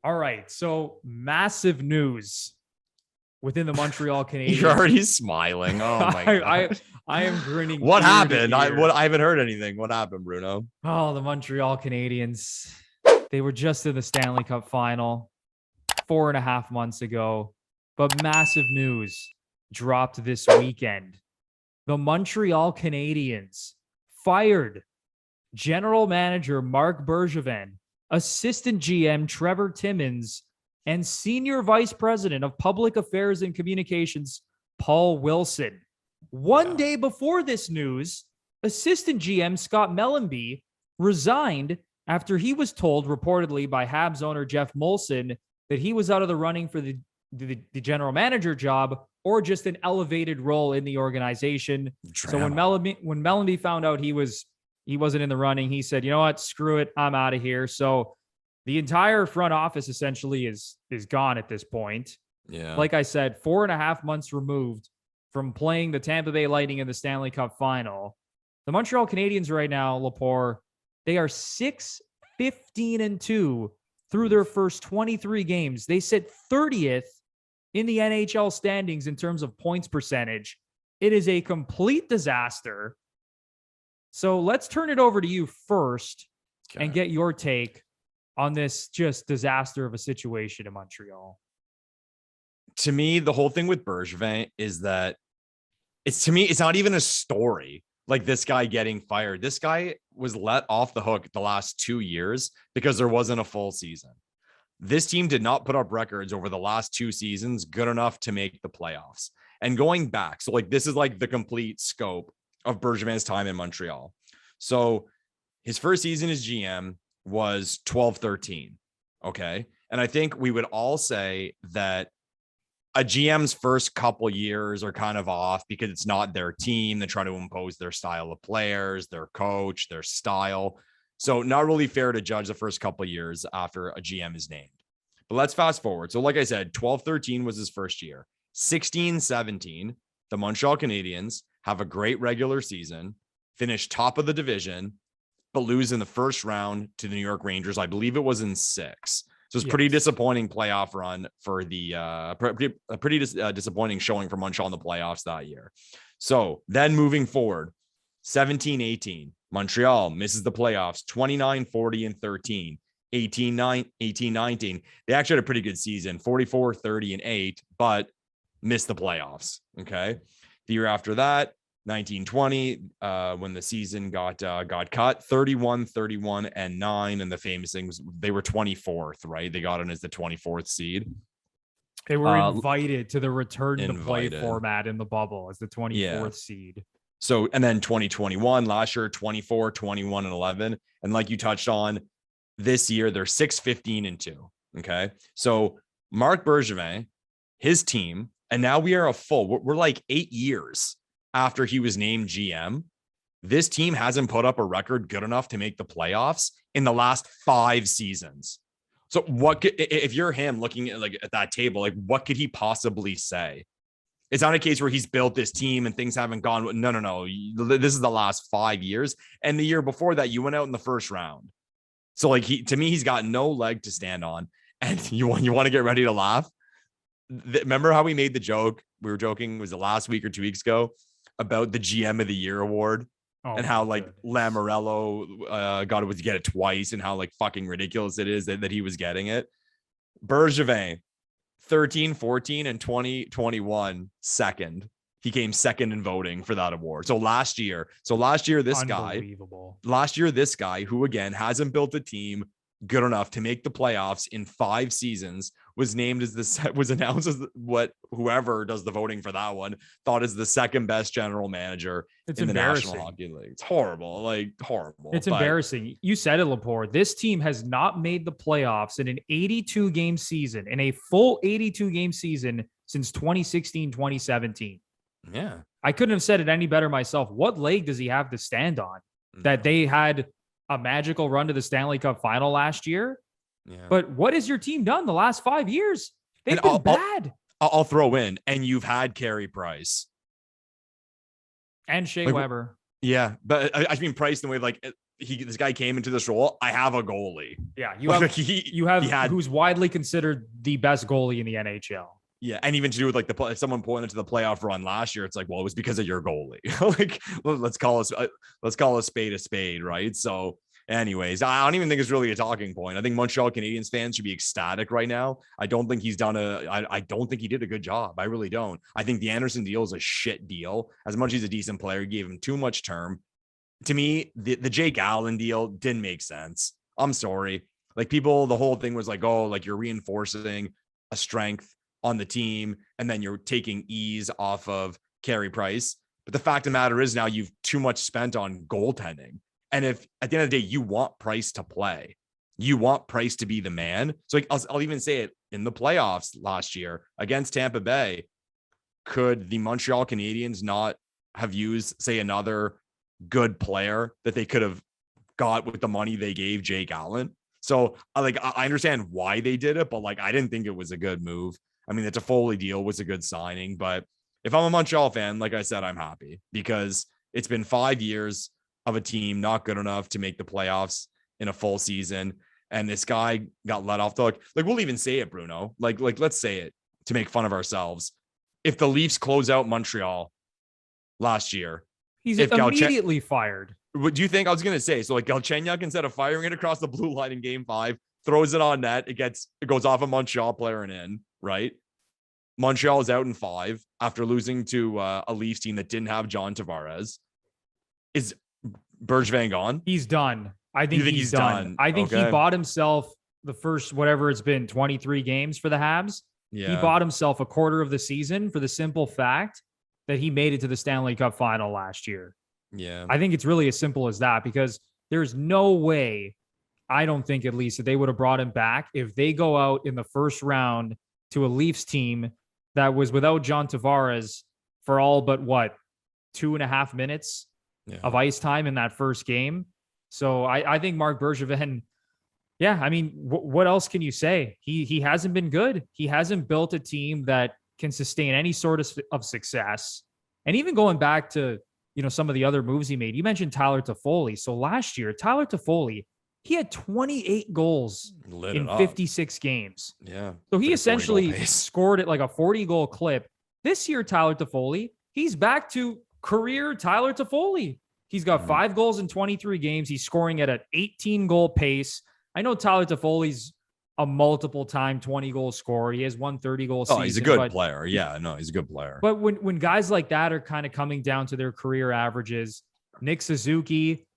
All right. So massive news within the Montreal Canadiens. You're already smiling. Oh my God. I am grinning. What ear to happened? I ear. haven't heard anything. What happened, Bruno? Oh, the Montreal Canadiens. They were just in the Stanley Cup final 4.5 months ago, but massive news dropped this weekend. The Montreal Canadiens fired general manager Marc Bergevin, assistant GM Trevor Timmins, and senior vice president of public affairs and communications Paul Wilson. One day before this news, assistant GM Scott Mellanby resigned after he was told reportedly by Habs owner Jeff Molson that he was out of the running for the general manager job or just an elevated role in the organization. So when Mellanby found out he wasn't in the running, he said, you know what, screw it, I'm out of here. So the entire front office essentially is gone at this point. Yeah. Like I said, 4.5 months removed from playing the Tampa Bay Lightning in the Stanley Cup final. The Montreal Canadiens right now, Lepore, they are 6-15-2 through their first 23 games. They sit 30th in the NHL standings in terms of points percentage. It is a complete disaster. So let's turn it over to you first and get your take on this just disaster of a situation in Montreal. To me, the whole thing with Bergevin is that it's not even a story. Like this guy getting fired. This guy was let off the hook the last 2 years because there wasn't a full season. This team did not put up records over the last 2 seasons good enough to make the playoffs. And going back, so like this is like the complete scope of Bergevin's time in Montreal. So his first season as GM was 12-13. Okay. And I think we would all say that a GM's first couple years are kind of off because it's not their team. They try to impose their style of players, their coach, their style. So not really fair to judge the first couple of years after a GM is named. But let's fast forward. So like I said, 12-13 was his first year. 16-17, the Montreal Canadiens have a great regular season, finish top of the division, but lose in the first round to the New York Rangers. I believe it was in 6. So it's pretty disappointing playoff run for the pretty disappointing showing for Montreal in the playoffs that year. So then moving forward, 17-18, Montreal misses the playoffs, 29-40-13, 18-19. They actually had a pretty good season, 44-30-8, but missed the playoffs. Okay. The year after that, 1920, when the season got cut, 31-31-9, and the famous thing was they were 24th, right? They got in as the 24th seed. They were invited to the return to play format in the bubble as the 24th seed. So, and then 2021, last year, 24, 21, and 11. And like you touched on, this year, they're 6-15-2. Okay. So Marc Bergevin, his team, and now we are we're like 8 years after he was named GM. This team hasn't put up a record good enough to make the playoffs in the last 5 seasons. So if you're him looking at that table, like what could he possibly say? It's not a case where he's built this team and things haven't gone. No. This is the last 5 years. And the year before that, you went out in the first round. So like to me, he's got no leg to stand on. And you want to get ready to laugh. Remember how we made the joke? We were joking, was it last week or 2 weeks ago, about the GM of the Year award and how like Lamoriello got to get it twice and how like fucking ridiculous it is that he was getting it. Bergevin, 13, 14, and 2021 second. He came second in voting for that award. So last year, this guy, who again hasn't built a team good enough to make the playoffs in 5 seasons, was announced as whoever does the voting for that one thought is the second best general manager in the National Hockey League. It's horrible. It's embarrassing. You said it, Lepore. This team has not made the playoffs in an 82 game season, in a full 82 game season since 2016, 2017. Yeah. I couldn't have said it any better myself. What leg does he have to stand on? That they had a magical run to the Stanley Cup final last year. Yeah. But what has your team done the last 5 years? They've been bad. I'll throw in, and you've had Carey Price. And Shea Weber. Yeah. But I mean, Price in the way, like, this guy came into this role. I have a goalie. Yeah, you have he had, who's widely considered the best goalie in the NHL. Yeah, and even to do with like if someone pointed to the playoff run last year, it's like, well, it was because of your goalie. Like, let's call a spade, right? So, anyways, I don't even think it's really a talking point. I think Montreal Canadiens fans should be ecstatic right now. I don't think he's done I don't think he did a good job. I really don't. I think the Anderson deal is a shit deal. As much as he's a decent player, he gave him too much term. To me, the Jake Allen deal didn't make sense. I'm sorry. Like the whole thing was like, oh, like you're reinforcing a strength on the team, and then you're taking ease off of Carey Price. But the fact of the matter is now you've too much spent on goaltending. And if at the end of the day, you want Price to play, you want Price to be the man. So like, I'll even say it in the playoffs last year against Tampa Bay, could the Montreal Canadiens not have used, say, another good player that they could have got with the money they gave Jake Allen? So I understand why they did it, but like, I didn't think it was a good move. I mean, the Toffoli deal was a good signing, but if I'm a Montreal fan, like I said, I'm happy because it's been 5 years of a team not good enough to make the playoffs in a full season. And this guy got let off the hook. Like, we'll even say it, Bruno. Like, let's say it to make fun of ourselves. If the Leafs close out Montreal last year, he's immediately fired. What do you think? I was going to say, so like Galchenyuk, instead of firing it across the blue line in game 5, throws it on net. It goes off a Montreal player and in, right? Montreal is out in 5 after losing to a Leafs team that didn't have John Tavares. Is Bergevin gone? He's done. I think he's done. I think he bought himself the first, whatever it's been, 23 games for the Habs. Yeah. He bought himself a quarter of the season for the simple fact that he made it to the Stanley Cup final last year. Yeah. I think it's really as simple as that, because there's no way, I don't think at least, that they would have brought him back if they go out in the first round to a Leafs team that was without John Tavares for all but 2.5 minutes of ice time in that first game. So I think Marc Bergevin, I mean, what else can you say? He hasn't been good. He hasn't built a team that can sustain any sort of success. And even going back to, some of the other moves he made, you mentioned Tyler Toffoli. So last year, Tyler Toffoli, he had 28 goals in 56 games. Yeah. So he essentially scored at like a 40-goal clip. This year, Tyler Toffoli, he's back to career Tyler Toffoli. He's got 5 goals in 23 games. He's scoring at an 18-goal pace. I know Tyler Toffoli's a multiple-time 20-goal scorer. He has 130-goal season. Oh, he's a good player. Yeah, no, he's a good player. But when guys like that are kind of coming down to their career averages, Nick Suzuki,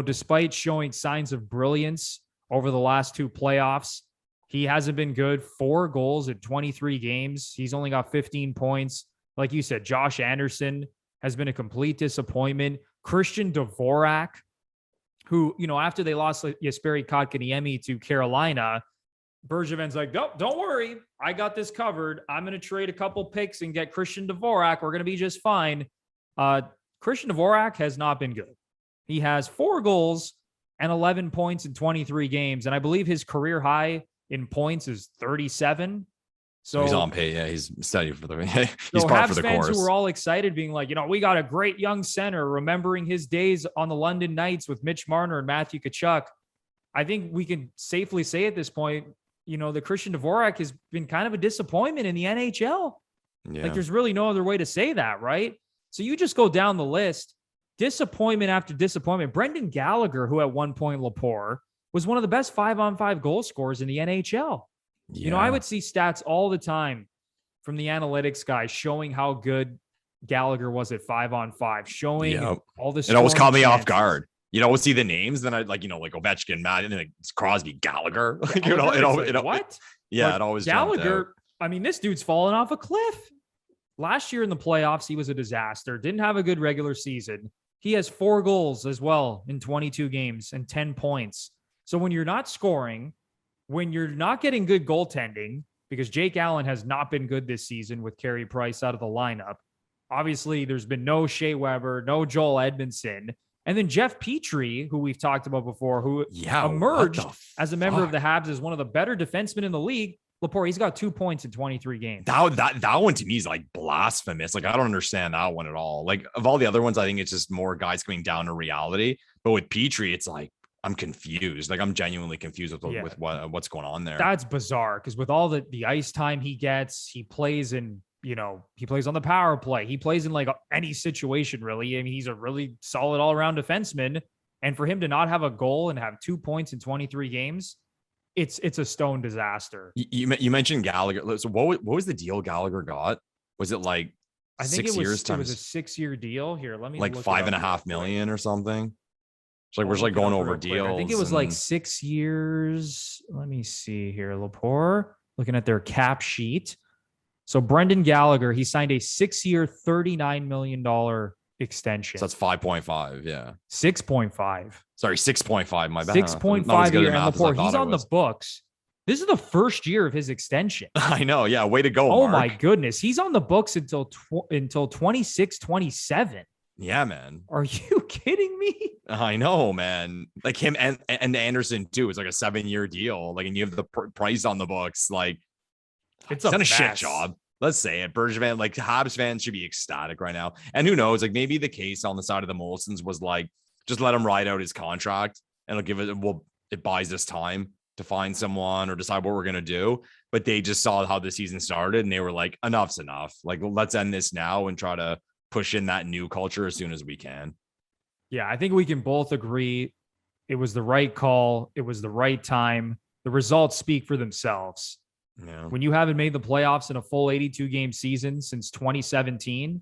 despite showing signs of brilliance over the last 2 playoffs, he hasn't been good. 4 goals in 23 games. He's only got 15 points. Like you said, Josh Anderson has been a complete disappointment. Christian Dvorak, who, after they lost Jesperi Kotkaniemi to Carolina, Bergevin's like, don't worry. I got this covered. I'm going to trade a couple picks and get Christian Dvorak. We're going to be just fine. Christian Dvorak has not been good. He has 4 goals and 11 points in 23 games. And I believe his career high in points is 37. So he's on pace. Yeah, he's studying for the he's part for the fans course. Who were all excited, being like, we got a great young center, remembering his days on the London Knights with Mitch Marner and Matthew Tkachuk. I think we can safely say at this point, the Christian Dvorak has been kind of a disappointment in the NHL. Yeah. Like, there's really no other way to say that, right? So you just go down the list, disappointment after disappointment. Brendan Gallagher, who at one point, Lepore, was one of the best 5-on-5 goal scorers in the NHL. Yeah. I would see stats all the time from the analytics guys showing how good Gallagher was at 5-on-5, showing all this. It always caught me off guard. We'll see the names, then I like Ovechkin, Matt, and then it's Crosby, Gallagher. What? Yeah, it always Gallagher. I mean, this dude's fallen off a cliff. Last year in the playoffs, he was a disaster. Didn't have a good regular season. He has 4 goals as well in 22 games and 10 points. So when you're not scoring, when you're not getting good goaltending, because Jake Allen has not been good this season with Carey Price out of the lineup. Obviously, there's been no Shea Weber, no Joel Edmondson. And then Jeff Petrie, who we've talked about before, who emerged as a member of the Habs as one of the better defensemen in the league. Lepore, he's got 2 points in 23 games. That one to me is like blasphemous. Like, I don't understand that one at all. Like, of all the other ones, I think it's just more guys coming down to reality. But with Petrie, it's like, I'm confused. Like I'm genuinely confused with what's going on there. That's bizarre because with all the ice time he gets, he plays in, he plays on the power play. He plays in like any situation, really. I mean, he's a really solid all around defenseman. And for him to not have a goal and have 2 points in 23 games, it's a stone disaster. You mentioned Gallagher. So what was the deal Gallagher got? Was it like I think 6 years it was a 6-year deal. Here, let me like $5.5 million or something. It's like we're just like going over deals. I think it was like 6 years. Let me see here. Lepore, looking at their cap sheet. So Brendan Gallagher, he signed a 6-year, $39 million extension. So that's 5.5. Yeah. 6.5. Sorry, 6.5. My bad. 6.5 a year. And Lepore, he's on the books. This is the first year of his extension. I know. Yeah. Way to go. Oh Mark. my goodness. He's on the books until 26, 27. Yeah, man. Are you kidding me? I know, man. Like him and Anderson too. It's like a 7-year deal. Like, and you have the price on the books. Like, it's a shit job. Let's say it. Bergevin, like Habs fans should be ecstatic right now. And who knows? Like maybe the case on the side of the Molsons was like, just let him ride out his contract, and it buys us time to find someone or decide what we're gonna do. But they just saw how the season started, and they were like, enough's enough. Like, let's end this now and try to push in that new culture as soon as we can. Yeah, I think we can both agree it was the right call. It was the right time. The results speak for themselves. Yeah. When you haven't made the playoffs in a full 82-game season since 2017,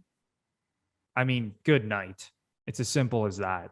I mean, good night. It's as simple as that.